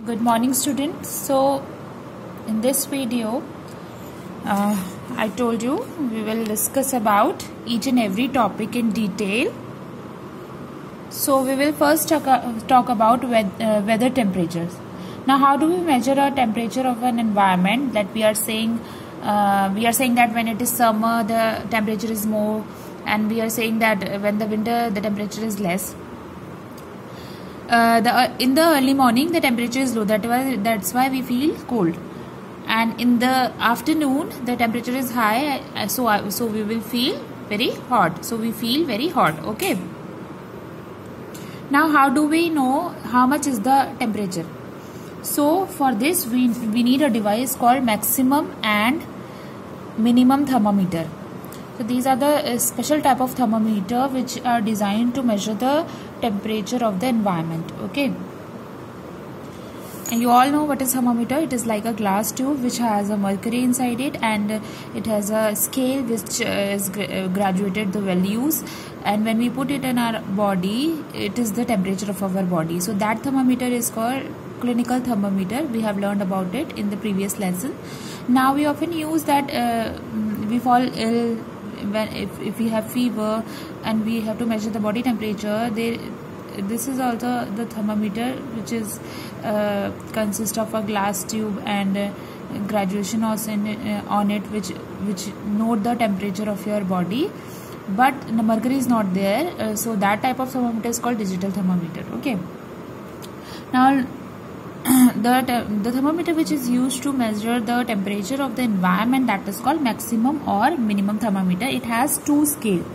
Good morning, students. So in this video I told you we will discuss about each and every topic in detail. So we will first talk about weather temperatures. Now, how do we measure a temperature of an environment? That we are saying that when it is summer the temperature is more, and we are saying that when the winter the temperature is less. In the early morning the temperature is low, that's why we feel cold, and in the afternoon the temperature is high, so we will feel very hot. So we feel very hot. Okay, now how do we know how much is the temperature? So for this we need a device called maximum and minimum thermometer. So these are the special type of thermometer which are designed to measure the temperature of the environment. Okay, and you all know what is thermometer. It is like a glass tube which has a mercury inside it, and it has a scale which is graduated the values, and when we put it in our body it is the temperature of our body. So that thermometer is called clinical thermometer. We have learned about it in the previous lesson. Now we often use that we fall ill when if we have fever and we have to measure the body temperature. This is also the thermometer, which is consists of a glass tube and graduation on it which note the temperature of your body, but the mercury is not there. So that type of thermometer is called digital thermometer. Okay, now the thermometer which is used to measure the temperature of the environment, that is called maximum or minimum thermometer. It has two scale.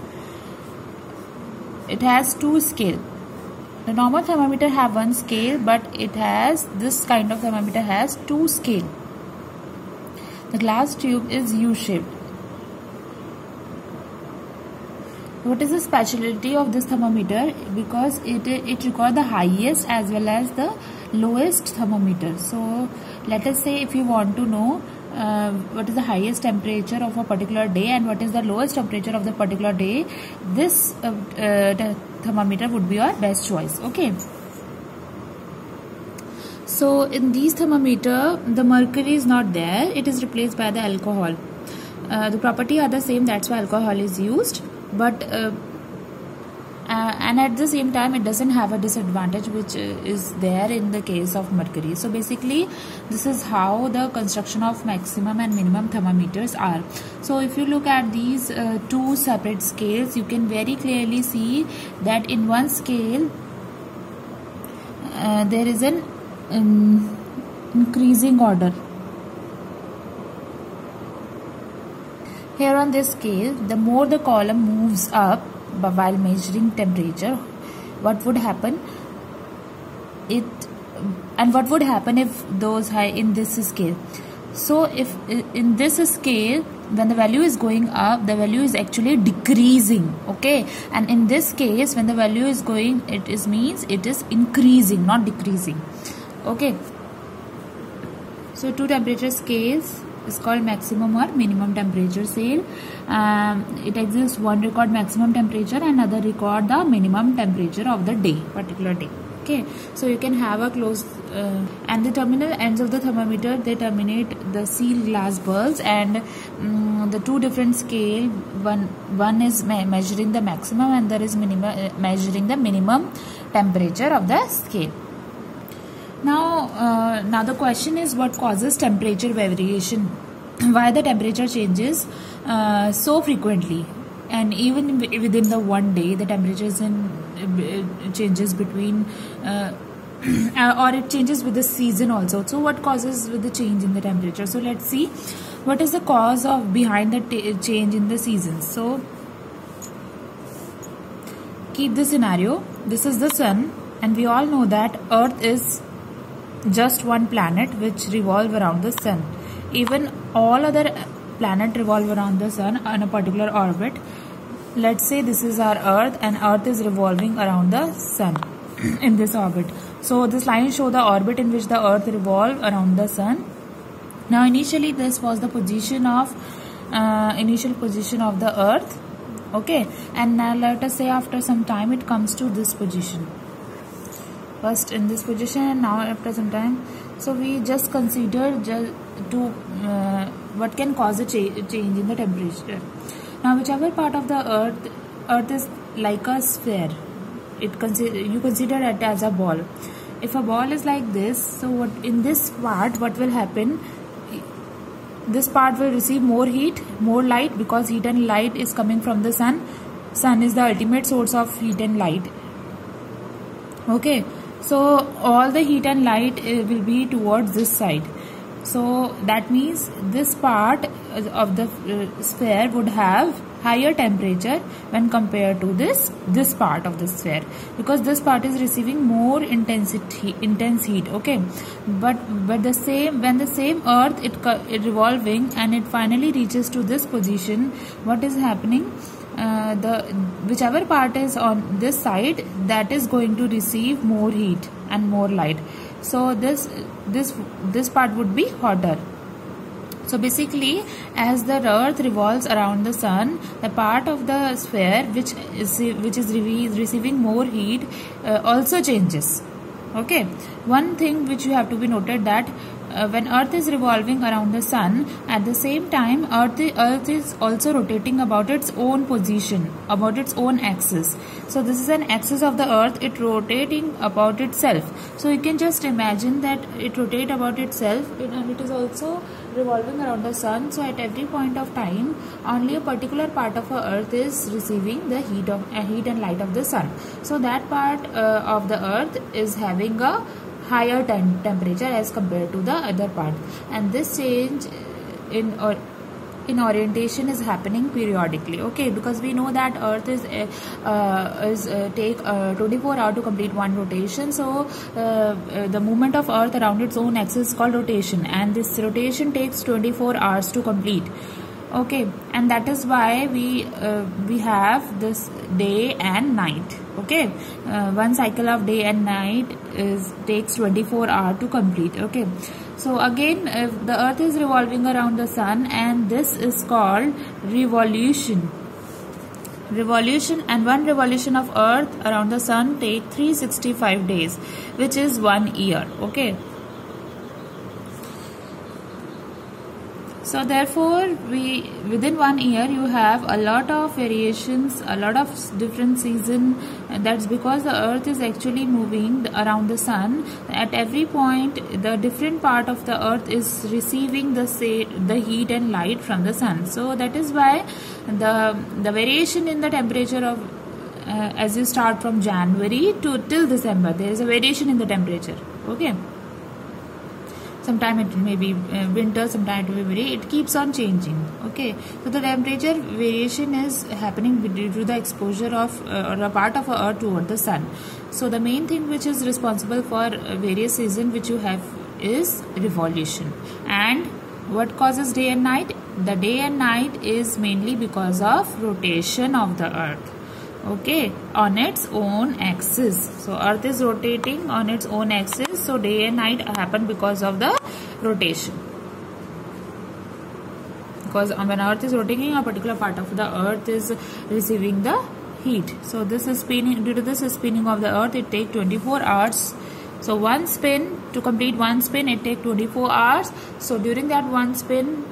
The normal thermometer have one scale, but this kind of thermometer has two scale. The glass tube is U-shaped. What is the specialty of this thermometer? Because it records the highest as well as the lowest thermometer. So let us say if you want to know what is the highest temperature of a particular day and what is the lowest temperature of the particular day, this thermometer would be your best choice. Okay, so in these thermometer the mercury is not there, it is replaced by the alcohol. The property are the same, that's why alcohol is used, but and at the same time it doesn't have a disadvantage which is there in the case of mercury. So basically this is how the construction of maximum and minimum thermometers are. So if you look at these two separate scales, you can very clearly see that in one scale there is an increasing order. Here on this scale, the more the column moves up while measuring temperature, what would happen if those high in this scale? So if in this scale when the value is going up, the value is actually decreasing. Okay, and in this case when the value is going, means it is increasing, not decreasing. Okay, so two temperature scales is called maximum or minimum temperature scale. It exists, one record maximum temperature and another record the minimum temperature of the particular day. Okay, so you can have a close and the terminal ends of the thermometer, they terminate the sealed glass bulbs, and the two different scale, one is measuring the maximum and there is measuring the minimum temperature of the scale. Now the question is, what causes temperature variation? Why the temperature changes so frequently, and even within the one day the temperature changes between or it changes with the season also. So what causes with the change in the temperature? So let's see what is the cause of behind the change in the seasons. So keep the scenario, this is the sun, and we all know that Earth is just one planet which revolve around the sun. Even all other planets revolve around the sun on a particular orbit. Let's say this is our Earth, and Earth is revolving around the sun in this orbit. So this line shows the orbit in which the Earth revolves around the sun. Now initially this was the initial position of the Earth. Okay, and now let us say after some time it comes to this position. first in this position and now after some time. So we just consider what can cause a change in the temperature. Now whichever part of the earth is like a sphere, you consider it as a ball. If a ball is like this, so in this part what will happen, this part will receive more heat, more light, because heat and light is coming from the sun. Sun is the ultimate source of heat and light. Okay, so all the heat and light will be towards this side. So that means this part of the sphere would have higher temperature when compared to this part of the sphere, because this part is receiving more intense heat. Okay, but when the same earth it revolving and it finally reaches to this position, what is happening? Whichever part is on this side, that is going to receive more heat and more light. So this part would be hotter. So basically, as the earth revolves around the sun, the part of the sphere which is receiving more heat also changes. Okay, one thing which you have to be noted, that when earth is revolving around the sun, at the same time earth is also rotating about its own position, about its own axis. So this is an axis of the earth, it rotating about itself. So you can just imagine that it rotate about itself and it is also revolving around the sun. So at every point of time, only a particular part of our earth is receiving the heat and light of the sun. So that part of the earth is having a higher temperature as compared to the other part, and this change in orientation is happening periodically. Okay, because we know that earth is take 24 hours to complete one rotation. So the movement of earth around its own axis is called rotation, and this rotation takes 24 hours to complete. Okay, and that is why we have this day and night. Okay, one cycle of day and night takes 24 hours to complete. Okay, so again, the earth is revolving around the sun, and this is called revolution. And one revolution of earth around the sun take 365 days, which is 1 year. Okay, so therefore within 1 year you have a lot of variations, a lot of different season. That's because the earth is actually moving around the sun. At every point, the different part of the earth is receiving the heat and light from the sun. So that is why the variation in the temperature of as you start from January till December, there is a variation in the temperature. Okay, sometime it may be winter, sometime it may be it keeps on changing. Okay, so the temperature variation is happening due to the exposure of or a part of earth toward the sun. So the main thing which is responsible for various seasons which you have is revolution. And what causes day and night? The day and night is mainly because of rotation of the earth. Okay, on its own axis. So earth is rotating on its own axis, so day and night happen because of the rotation. Because when earth is rotating, a particular part of the earth is receiving the heat. So this is spinning, due to this spinning of the earth, it takes 24 hours. So one spin, to complete one spin, it takes 24 hours. So during that one spin,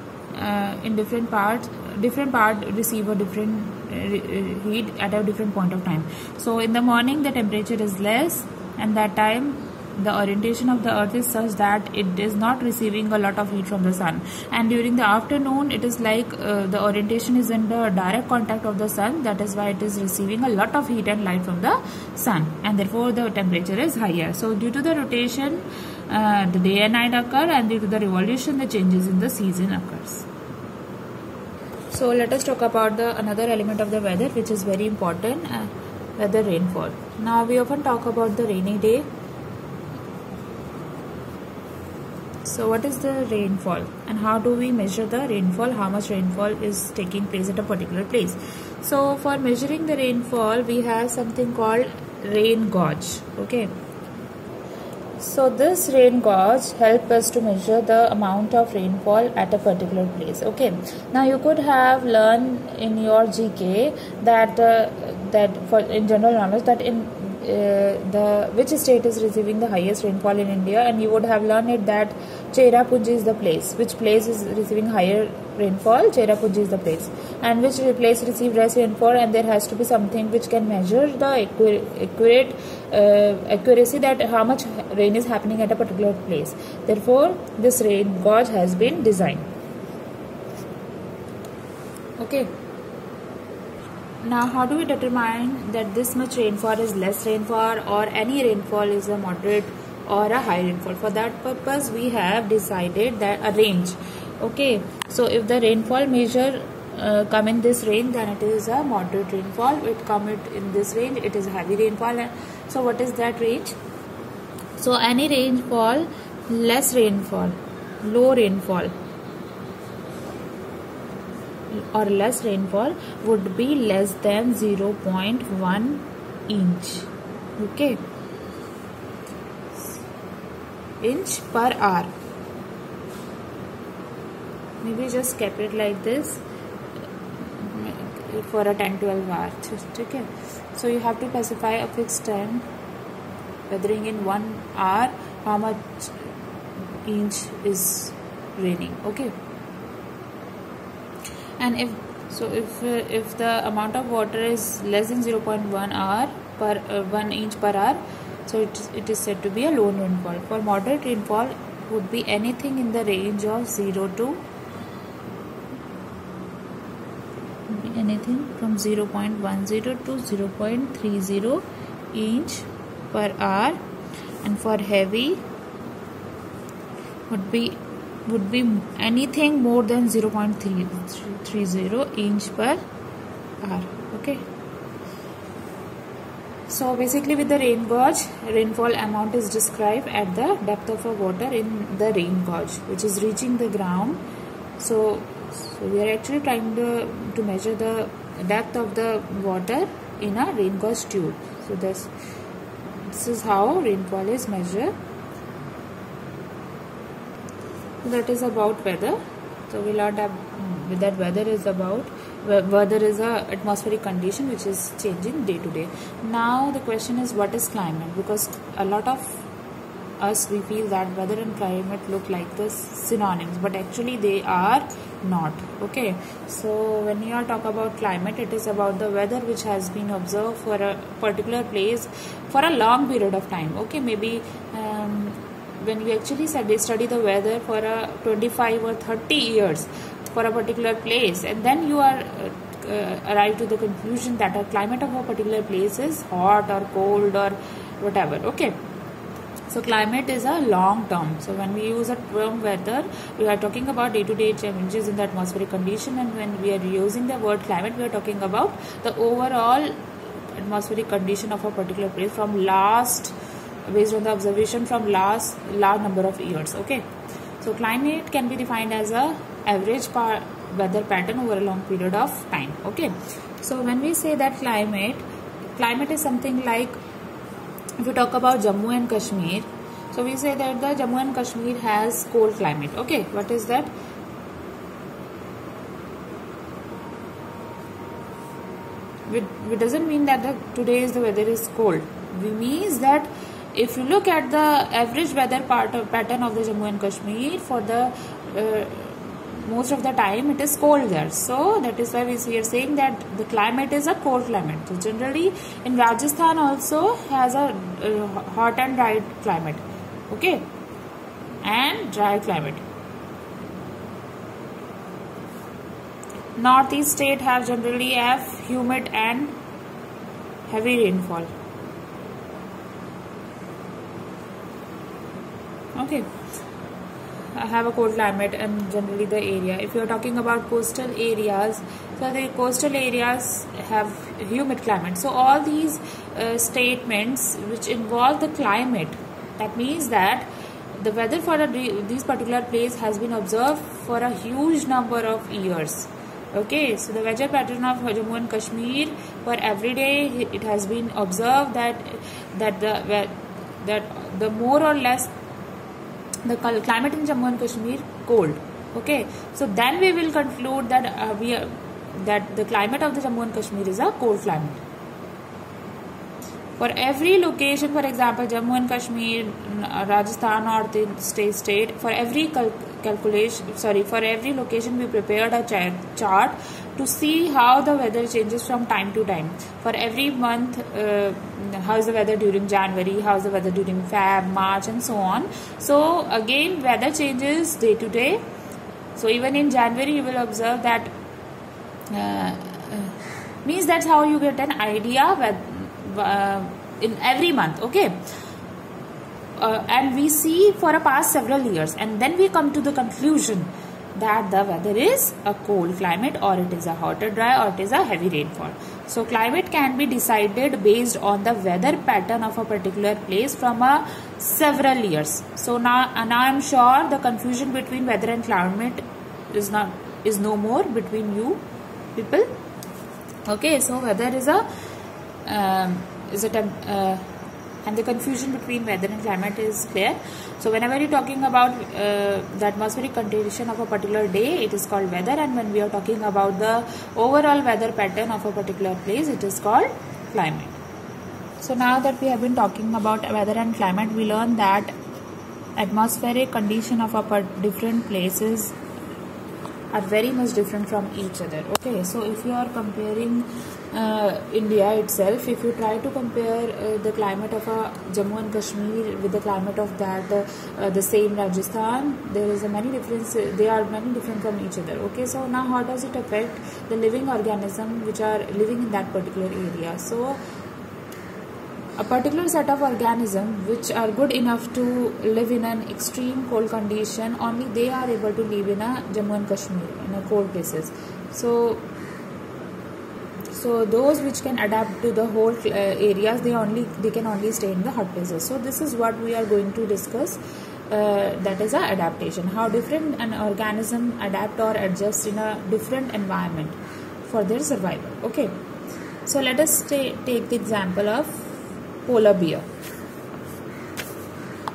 in different part receive a different heat at a different point of time. So in the morning the temperature is less, and that time the orientation of the earth is such that it is not receiving a lot of heat from the sun. And during the afternoon, it is like the orientation is in the direct contact of the sun. That is why it is receiving a lot of heat and light from the sun, and therefore the temperature is higher. So due to the rotation, the day and night occur, and due to the revolution, the changes in the season occurs. So let us talk about another element of the weather which is very important, weather rainfall. Now we often talk about the rainy day. So what is the rainfall, and how do we measure the rainfall? How much rainfall is taking place at a particular place? So for measuring the rainfall, we have something called rain gauge. Okay, so this rain gauge helps us to measure the amount of rainfall at a particular place. Okay, now you could have learned in your GK that in general knowledge that which state is receiving the highest rainfall in India, and you would have learned it that Cherrapunji is the place. Which place is receiving higher rainfall? Cherrapunji is the place. And which place received less rainfall? And there has to be something which can measure the accuracy that how much rain is happening at a particular place. Therefore, this rain gauge has been designed. Okay. Now, how do we determine that this much rainfall is less rainfall or any rainfall is a moderate or a high rainfall? For that purpose, we have decided that a range. Okay, so if the rainfall measure come in this range, then it is a moderate rainfall. It come in this range, it is heavy rainfall. So what is that range? So any rainfall, less rainfall, low rainfall or less rainfall would be less than 0.1 inch. Okay, inch per hour. Maybe just kept it like this for a 10-12 hours. Okay, so you have to specify a fixed time, weathering in 1 hour, how much inch is raining. Okay, and if the amount of water is less than 0.1 hour per 1 inch per hour, so it is said to be a low rainfall. For moderate rainfall would be anything in the range of 0 to anything from 0.10 to 0.30 inch per hour, and for heavy would be anything more than 0.30 inch per hour. Okay, so basically with the rain gauge, rainfall amount is described at the depth of a water in the rain gauge which is reaching the ground. So we are actually trying to measure the depth of the water in a rain gauge tube. So this is how rainfall is measured. That is about weather. So we learned that weather is a atmospheric condition which is changing day to day. Now the question is, what is climate? Because a lot of us, we feel that weather and climate look like the synonyms, but actually they are not. Okay, so when you are talk about climate, it is about the weather which has been observed for a particular place for a long period of time. Okay, maybe when we actually study the weather for a 25 or 30 years for a particular place, and then you are arrive to the conclusion that a climate of a particular place is hot or cold or whatever. Okay, so climate is a long term. So when we use a term weather, we are talking about day-to-day changes in the atmospheric condition, and when we are using the word climate, we are talking about the overall atmospheric condition of a particular place from based on the observation from large number of years. Okay, so climate can be defined as a average weather pattern over a long period of time. Okay, so when we say that climate is something like, if we talk about Jammu and Kashmir, so we say that the Jammu and Kashmir has cold climate. Okay, what is that? It doesn't mean that today's the weather is cold. It means that if you look at the average weather pattern of the Jammu and Kashmir, for the most of the time it is cold there. So that is why we are saying that the climate is a cold climate. So generally in Rajasthan also has a hot and dry climate. Okay, and dry climate. Northeast state generally have humid and heavy rainfall. Okay, I have a cold climate and generally the area. If you are talking about coastal areas, so the coastal areas have humid climate. So all these statements which involve the climate, that means that the weather for this particular place has been observed for a huge number of years. Okay, so the weather pattern of Jammu and Kashmir, for every day it has been observed that the more or less the climate in Jammu and Kashmir cold. Okay, so then we will conclude that that the climate of the Jammu and Kashmir is a cold climate. For every location, for example, Jammu and Kashmir, Rajasthan, North state, for every for every location, we prepared a chart to see how the weather changes from time to time. For every month, how is the weather during January, how is the weather during Feb, March, and so on. So again, weather changes day to day. So even in January, you will observe that means that's how you get an idea in every month, okay. And we see for a past several years, and then we come to the conclusion that the weather is a cold climate, or it is a hot or dry, or it is a heavy rainfall. So climate can be decided based on the weather pattern of a particular place from several years. So now I'm sure the confusion between weather and climate is no more between you people. Okay, so weather is and the confusion between weather and climate is clear. So whenever you're talking about the atmospheric condition of a particular day, it is called weather, and when we are talking about the overall weather pattern of a particular place, it is called climate. So now that we have been talking about weather and climate, we learn that atmospheric condition of different places are very much different from each other. Okay, so if you are comparing India itself, if you try to compare the climate of Jammu and Kashmir with the climate of the same Rajasthan, there is a many difference. They are many different from each other. Okay, so now how does it affect the living organism which are living in that particular area? So a particular set of organisms which are good enough to live in an extreme cold condition, only they are able to live in Jammu and Kashmir, in cold places. So those which can adapt to the whole areas, they can only stay in the hot places. So this is what we are going to discuss. That is adaptation. How different an organism adapt or adjust in a different environment for their survival. Okay. So let us take the example of polar bear.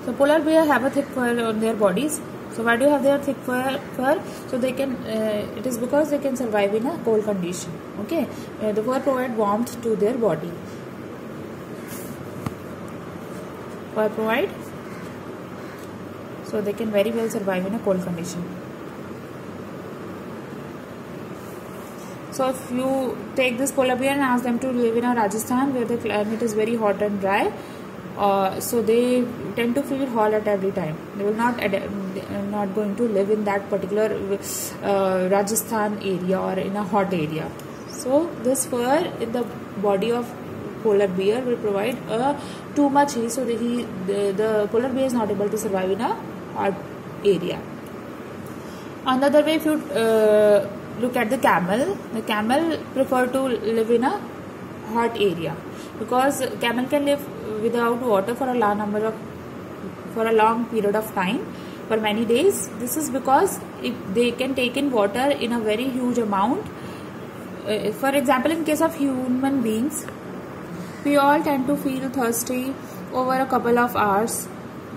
So polar bear have a thick fur on their bodies. So why do you have their thick fur? So they can, it is because they can survive in a cold condition. Okay, the fur provide warmth to their body. Fur provide, so they can very well survive in a cold condition. So if you take this polar bear and ask them to live in Rajasthan, where the climate is very hot and dry, so they tend to feel hot at every time. They will not going to live in that particular Rajasthan area or in a hot area. So this fur in the body of polar bear will provide too much heat, so the polar bear is not able to survive in a hot area. On the other way, if you look at the camel prefer to live in a hot area, because camel can live without water for a long period of time, for many days. This is because if they can take in water in a very huge amount. For example, in case of human beings, we all tend to feel thirsty over a couple of hours.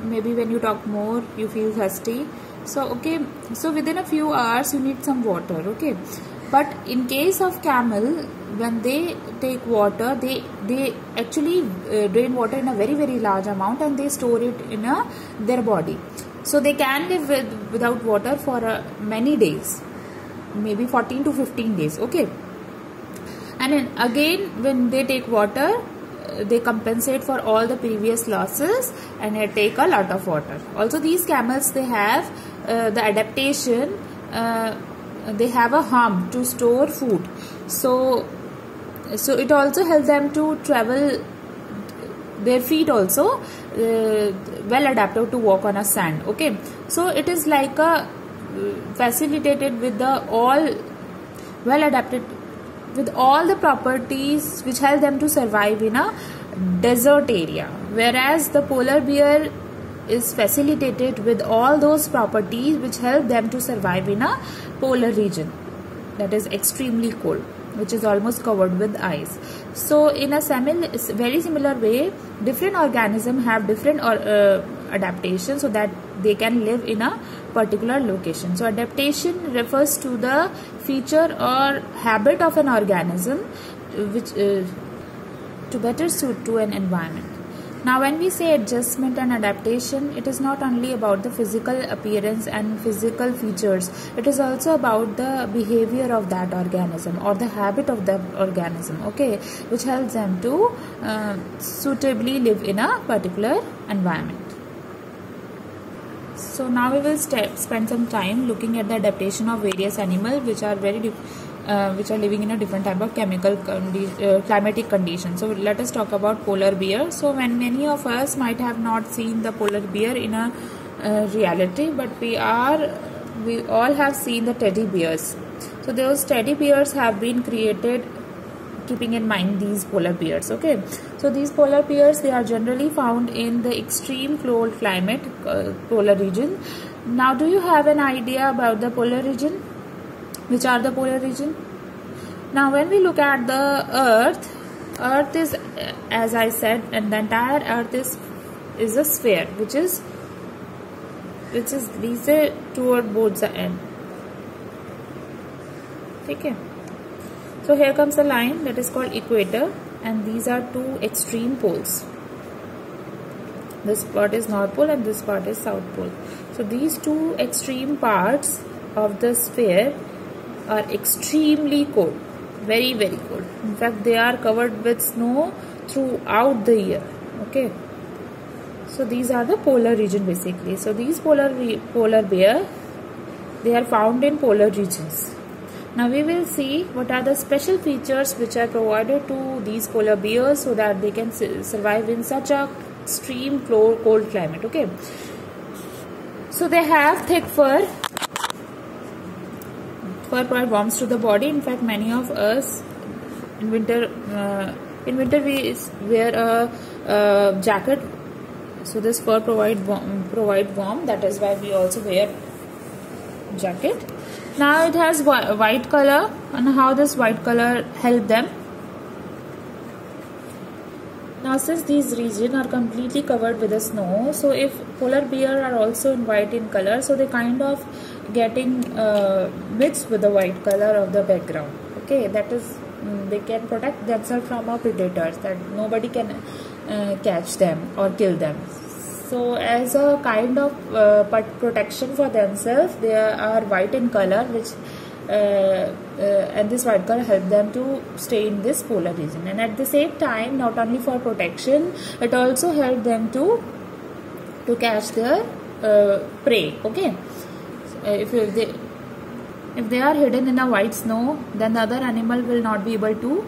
Maybe when you talk more, you feel thirsty. So okay, so within a few hours you need some water. Okay, but in case of camel, when they take water, they actually drain water in a very, very large amount, and they store it in their body. So they can live without water for many days, maybe 14 to 15 days. Okay, and then again when they take water, they compensate for all the previous losses and they take a lot of water. Also, these camels, they have the adaptation, they have a hump to store food. So it also helps them to travel. Their feet also well adapted to walk on a sand. Okay, so it is like a facilitated with all well adapted with all the properties which help them to survive in a desert area, whereas the polar bear is facilitated with all those properties which help them to survive in a polar region that is extremely cold, which is almost covered with ice. So in a very similar way, different organisms have different adaptation so that they can live in a particular location. So adaptation refers to the feature or habit of an organism to better suit to an environment. Now when we say adjustment and adaptation, it is not only about the physical appearance and physical features, it is also about the behavior of that organism or the habit of the organism, okay, which helps them to suitably live in a particular environment. So now we will spend some time looking at the adaptation of various animals which are living in a different type of climatic conditions. So let us talk about polar bear. So when many of us might have not seen the polar bear in a reality, but we all have seen the teddy bears. So those teddy bears have been created keeping in mind these polar bears, okay. So these polar bears, they are generally found in the extreme cold climate, polar region. Now do you have an idea about the polar region? Which are the polar region? Now when we look at the earth is, as I said, and the entire earth is a sphere which is reached toward both the end, okay. So here comes a line that is called equator, and these are two extreme poles. This part is North Pole and this part is South Pole. So these two extreme parts of the sphere are extremely cold, very very cold. In fact, they are covered with snow throughout the year, okay. So these are the polar region basically. So these polar bear, they are found in polar regions. Now we will see what are the special features which are provided to these polar bears so that they can survive in such a extreme cold climate, okay. So they have thick fur. Fur provides warmth to the body. In fact, many of us in winter we wear a jacket. So this fur provide warmth. That is why we also wear jacket. Now it has white color, and how this white color help them. Now since these regions are completely covered with the snow, so if polar bear are also in white in color, so they kind of getting mixed with the white color of the background, okay. That is, they can protect themselves from our predators, that nobody can catch them or kill them. So as a kind of protection for themselves, they are white in color, which and this white color help them to stay in this polar region. And at the same time, not only for protection, it also help them to catch their prey, okay. If they are hidden in a white snow, then the other animal will not be able to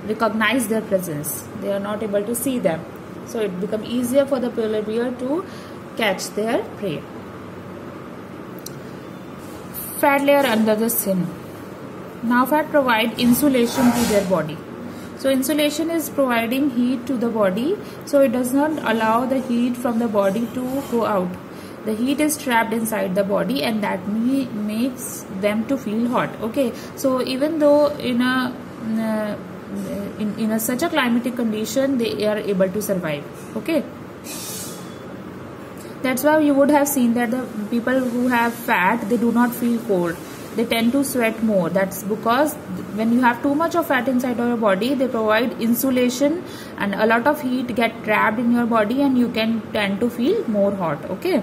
recognize their presence. They are not able to see them. So it becomes easier for the polar bear to catch their prey. Fat layer under the skin. Now fat provide insulation to their body. So insulation is providing heat to the body, so it does not allow the heat from the body to go out. The heat is trapped inside the body, and that makes them to feel hot, okay. So even though in such a climatic condition, they are able to survive, okay. That's why you would have seen that the people who have fat, they do not feel cold, they tend to sweat more. That's because when you have too much of fat inside your body, they provide insulation, and a lot of heat get trapped in your body, and you can tend to feel more hot, okay.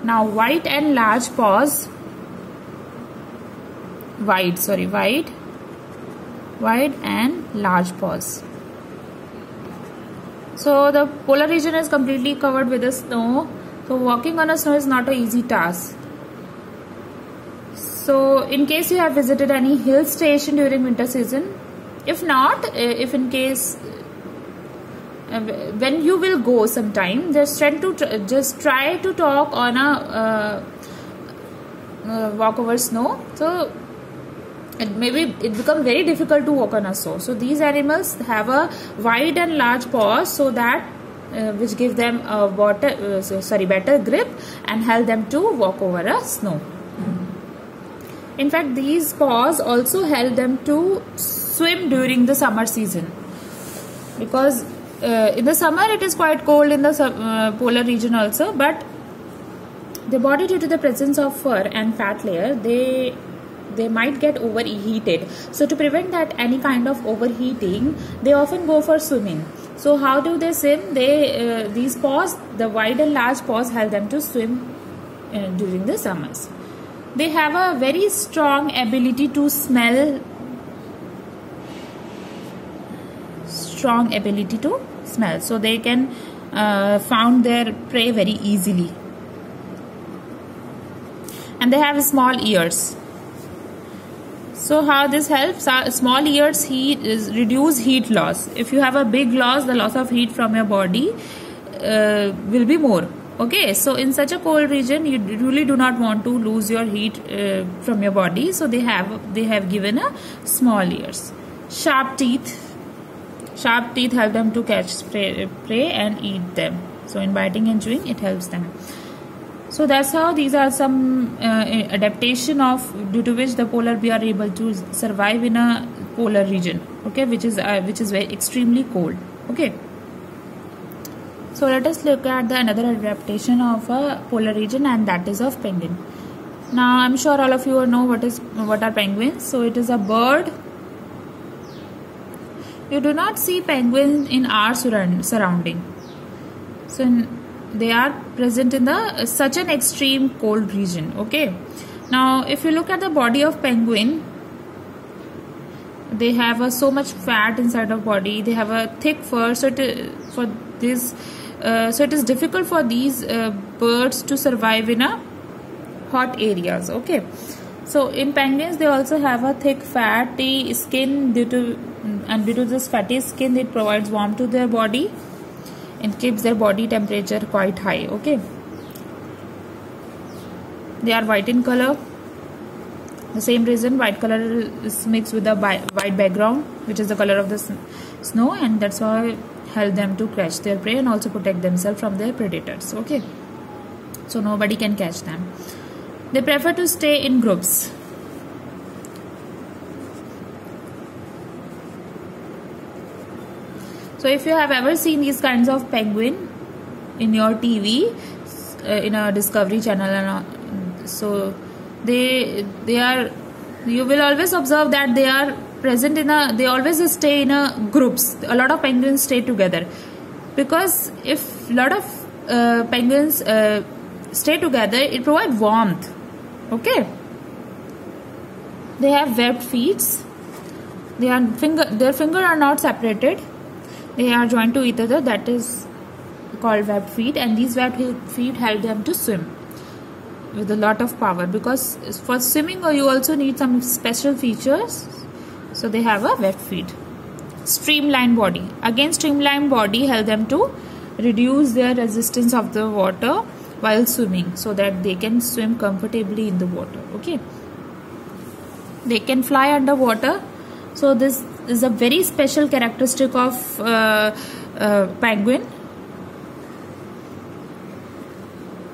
Now wide and large paws, wide and large paws. So the polar region is completely covered with the snow. So walking on a snow is not an easy task. So in case you have visited any hill station during winter season, if not, if in case when you will go sometime, just try to talk on a walk over snow. So it become very difficult to walk on a snow. So these animals have a wide and large paws, so that which give them a better grip and help them to walk over a snow. In fact, these paws also help them to swim during the summer season, because in the summer it is quite cold in the polar region also, but the body, due to the presence of fur and fat layer, they they might get overheated. So to prevent that any kind of overheating, they often go for swimming. So how do they swim? They these paws, the wide and large paws, help them to swim during the summers. They have a very strong ability to smell. So they can found their prey very easily. And they have small ears. So how this helps? Small ears reduce heat loss. If you have a big loss, the loss of heat from your body will be more. Okay, so in such a cold region, you really do not want to lose your heat from your body. So they have given a small ears. Sharp teeth help them to catch prey and eat them. So in biting and chewing, it helps them. So that's how these are some adaptation due to which the polar bear are able to survive in a polar region. Okay, which is very extremely cold. Okay. So let us look at another adaptation of a polar region, and that is of penguin. Now I'm sure all of you know what are penguins. So it is a bird. You do not see penguins in our surrounding. So they are present in such an extreme cold region. Okay. Now if you look at the body of penguin, they have so much fat inside of body. They have a thick fur. So it is difficult for these birds to survive in hot areas. Okay. So in penguins, they also have a thick fatty skin. Due to this fatty skin, it provides warmth to their body and keeps their body temperature quite high. Okay. They are white in color. The same reason white color is mixed with the white background, which is the color of the snow, and that's why help them to catch their prey and also protect themselves from their predators. Okay. So nobody can catch them. They prefer to stay in groups. So if you have ever seen these kinds of penguin in your TV, in a Discovery Channel, so you will always observe that they are present they always stay in groups. A lot of penguins stay together, because if a lot of penguins stay together, it provides warmth. Okay. They have webbed feet. Their fingers are not separated. They are joined to each other. That is called webbed feet, and these webbed feet help them to swim with a lot of power, because for swimming you also need some special features. So they have a webbed feet. Streamlined body. Again, streamlined body help them to reduce their resistance of the water while swimming, so that they can swim comfortably in the water. Okay. They can fly underwater. So this is a very special characteristic of penguin.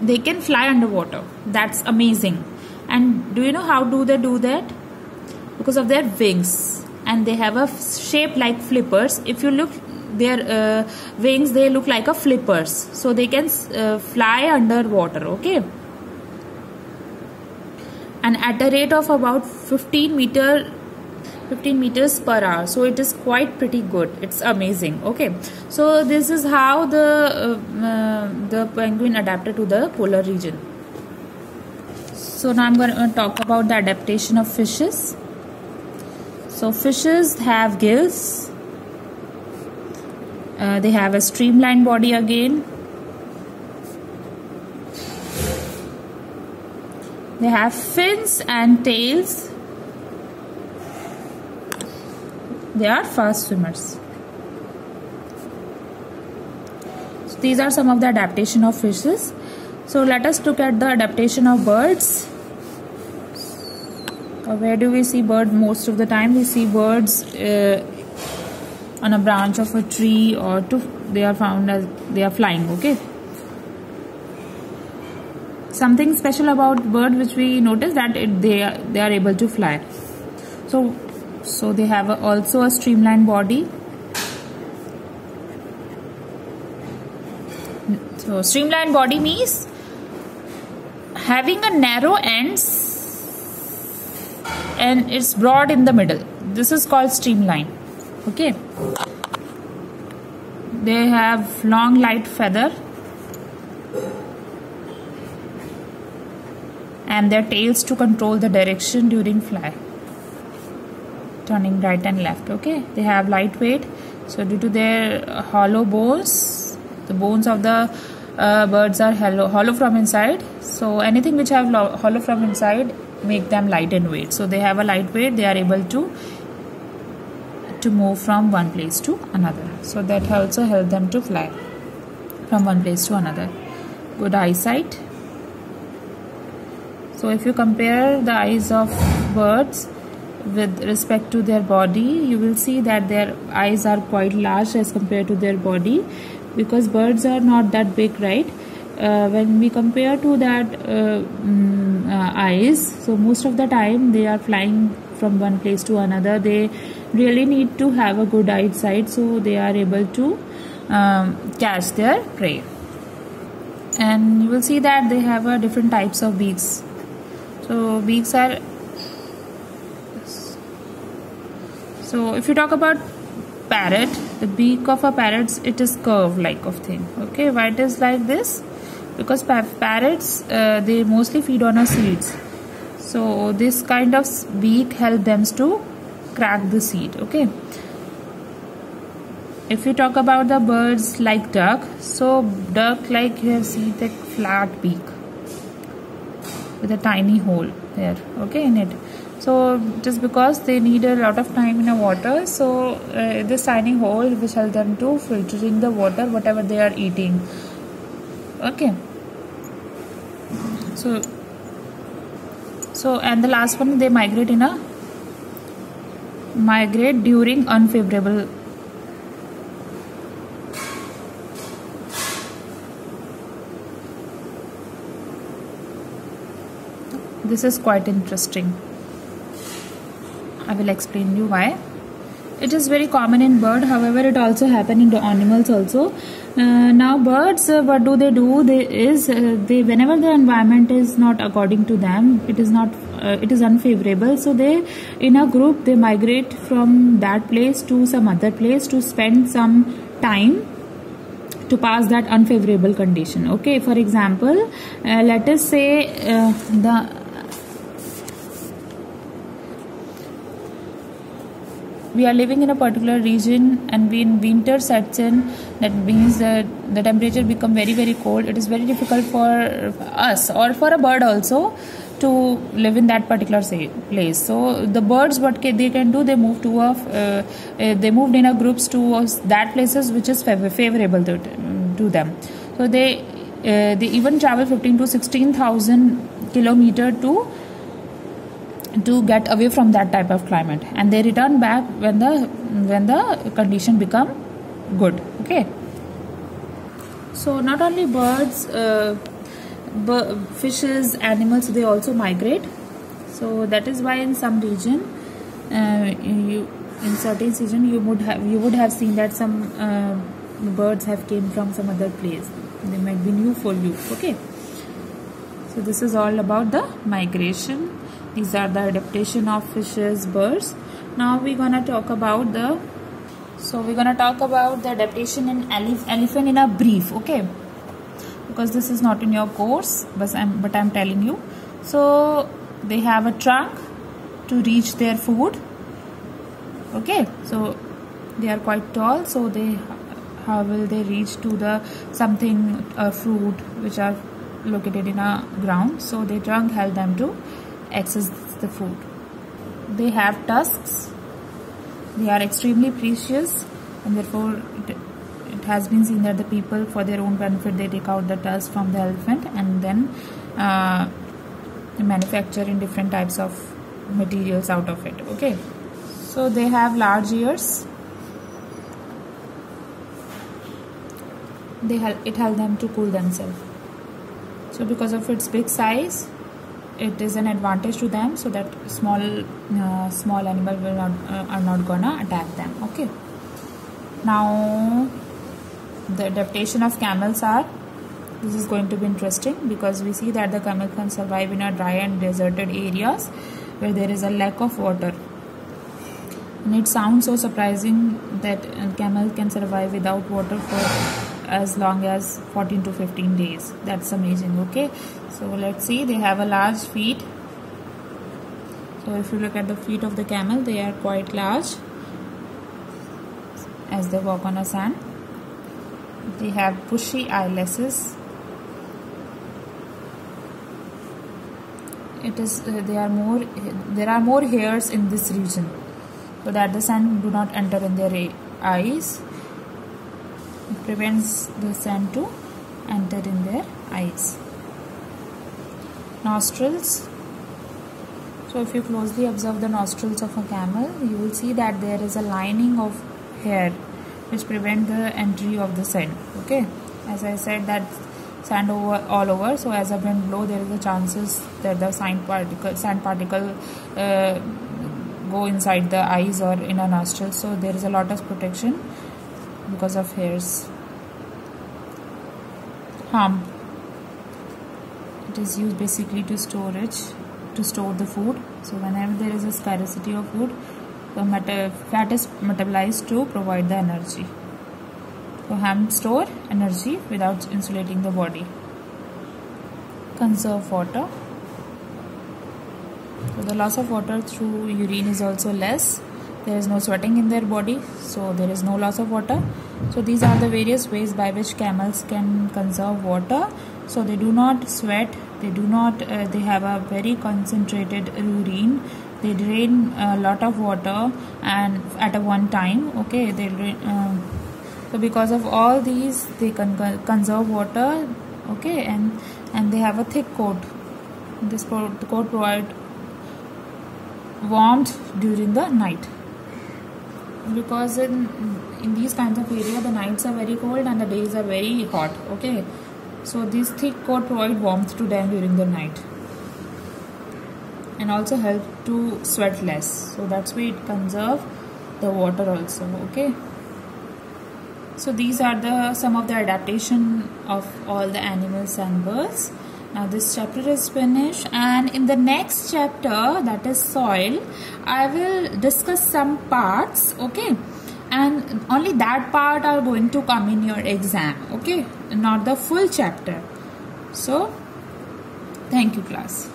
They can fly underwater. That's amazing. And do you know how do they do that? Because of their wings, and they have a shape like flippers. If you look their wings, they look like a flippers, so they can fly underwater. Okay. And at a rate of about 15 meters per hour. So it is quite pretty good. It's amazing. Okay. So this is how the penguin adapted to the polar region. So now I'm going to talk about the adaptation of fishes. So fishes have gills. They have a streamlined body again. They have fins and tails. They are fast swimmers. So these are some of the adaptation of fishes. So let us look at the adaptation of birds. Where do we see birds most of the time? We see birds on a branch of a tree, or they are found as they are flying. Okay. Something special about bird which we notice that they are able to fly. So they have also a streamlined body. So streamlined body means having a narrow ends and it's broad in the middle. This is called streamline. Okay, they have long light feather and their tails to control the direction during fly, turning right and left. Okay, they have lightweight, so due to their hollow bones, the bones of the birds are hollow from inside, so anything which have hollow from inside make them light in weight. So they have a light weight, they are able to move from one place to another, so that also help them to fly from one place to another. Good eyesight. So if you compare the eyes of birds with respect to their body, you will see that their eyes are quite large as compared to their body, because birds are not that big, right? When we compare to that eyes, so most of the time they are flying from one place to another. They really need to have a good eyesight, so they are able to catch their prey. And you will see that they have different types of beaks. So beaks are, so if you talk about parrot, the beak of a parrot, it is curved like of thing. Okay, why it is like this? Because parrots they mostly feed on seeds, so this kind of beak help them to crack the seed. Okay, if you talk about the birds like duck, so duck, like you have seen the flat beak with a tiny hole there, okay, in it. So just because they need a lot of time in the water, so this tiny hole which help them to filtering the water whatever they are eating. Okay, so and the last one, they migrate during unfavorable. This is quite interesting. I will explain you why. It is very common in bird, however it also happen in the animals also. Now birds, what do? They whenever the environment is not according to them, it is unfavorable, so they in a group they migrate from that place to some other place to spend some time to pass that unfavorable condition. Okay, for example, let us say we are living in a particular region, and when winter sets in, that means that the temperature become very, very cold. It is very difficult for us or for a bird also to live in that particular place. So the birds, what they can do, they move they moved in a groups to that places which is favorable to them. So they even travel 15 to 16,000 kilometers to get away from that type of climate, and they return back when the condition become good. Okay, so not only birds, fishes, animals, they also migrate. So that is why in some region, in certain season, you would have seen that some birds have came from some other place. They might be new for you. Okay, so this is all about the migration. These are the adaptation of fishes, birds. Now we're gonna talk about the adaptation in elephant in a brief. Okay, because this is not in your course, but I'm telling you. So they have a trunk to reach their food. Okay, so they are quite tall, so how will they reach to the fruit which are located in a ground? So their trunk help them to access the food. They have tusks. They are extremely precious, and therefore it has been seen that the people, for their own benefit, they take out the tusk from the elephant and then manufacture in different types of materials out of it. Okay, so they have large ears. It helps them to cool themselves. So because of its big size, it is an advantage to them, so that small animal are not gonna attack them. Okay, now the adaptation of camels are, this is going to be interesting, because we see that the camel can survive in a dry and deserted areas where there is a lack of water. And it sounds so surprising that a camel can survive without water for as long as 14 to 15 days. That's amazing. Okay, so let's see. They have a large feet. So if you look at the feet of the camel, they are quite large as they walk on a sand. They have bushy eyelashes. There are more hairs in this region, so that the sand do not enter in their eyes. It prevents the sand to enter in their eyes. Nostrils. So if you closely observe the nostrils of a camel, you will see that there is a lining of hair which prevent the entry of the sand. Okay, as I said, that sand all over, so as a wind blow, there is a chances that the sand particle go inside the eyes or in a nostril. So there is a lot of protection because of hairs. Hump. It is used basically to store the food. So whenever there is a scarcity of food, the fat is metabolized to provide the energy. So humps store energy without insulating the body. Conserve water. So the loss of water through urine is also less. There is no sweating in their body, so there is no loss of water. So these are the various ways by which camels can conserve water. So they do not sweat. They have a very concentrated urine. They drain a lot of water and at a one time. Okay, so because of all these, they can conserve water. Okay, and they have a thick coat. This coat provides warmth during the night, because in these kinds of area the nights are very cold and the days are very hot. Okay, so this thick coat provides warmth to them during the night and also help to sweat less. So that's why it conserve the water also. Okay, so these are some of the adaptation of all the animals and birds. Now this chapter is finished, and in the next chapter, that is soil, I will discuss some parts. Okay, and only that part are going to come in your exam. Okay, not the full chapter. So thank you, class.